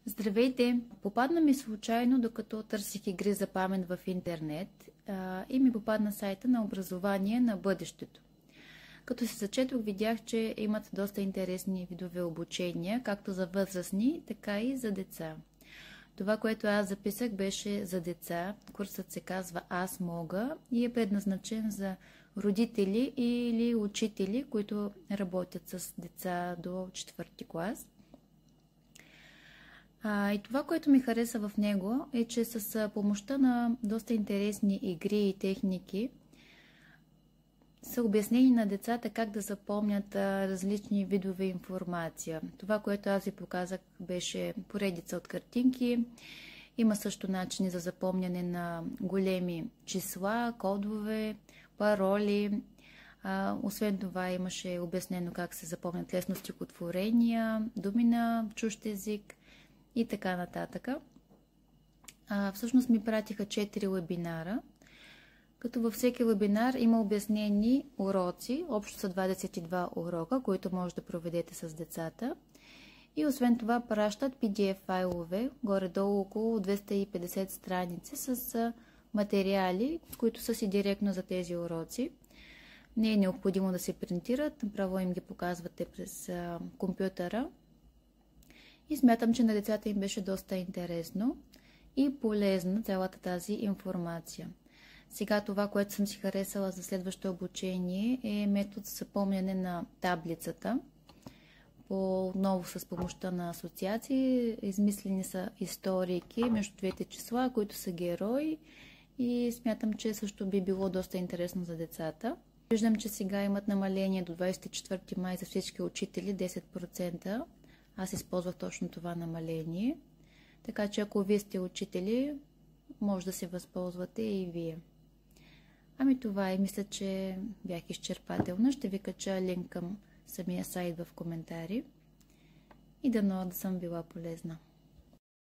Здравейте! Попадна ми случайно, докато търсих игри за памет в интернет и ми попадна сайта на образование на бъдещето. Като се зачетох, видях, че имат доста интересни видове обучения, както за възрастни, така и за деца. Това, което аз записах, беше за деца. Курсът се казва "Аз мога" и е предназначен за родители или учители, които работят с деца до 4-ти клас. И това, което ми хареса в него, е, че с помощта на доста интересни игри и техники са обяснени на децата как да запомнят различни видове информация. Това, което аз ви показах, беше поредица от картинки. Има също начини за запомняне на големи числа, кодове, пароли. Освен това имаше обяснено как се запомнят лесно стихотворения, думи на чужд език и така нататък. Всъщност ми пратиха 4 вебинара, като във всеки вебинар има обяснени уроци. Общо са 22 урока, които може да проведете с децата. И освен това пращат PDF файлове, горе-долу около 250 страници с материали, които са си директно за тези уроци. Не е необходимо да се принтират, направо им ги показвате през компютъра. И смятам, че на децата им беше доста интересно и полезна цялата тази информация. Сега това, което съм си харесала за следващото обучение, е метод за запомняне на таблицата. Отново с помощта на асоциации, измислени са историки между двете числа, които са герои, и смятам, че също би било доста интересно за децата. Виждам, че сега имат намаление до 24 май за всички учители 10%. Аз използвах точно това намаление. Така че ако вие сте учители, може да се възползвате и вие. Това е. Мисля, че бях изчерпателна. Ще ви кача линк към самия сайт в коментари. И дано да съм била полезна.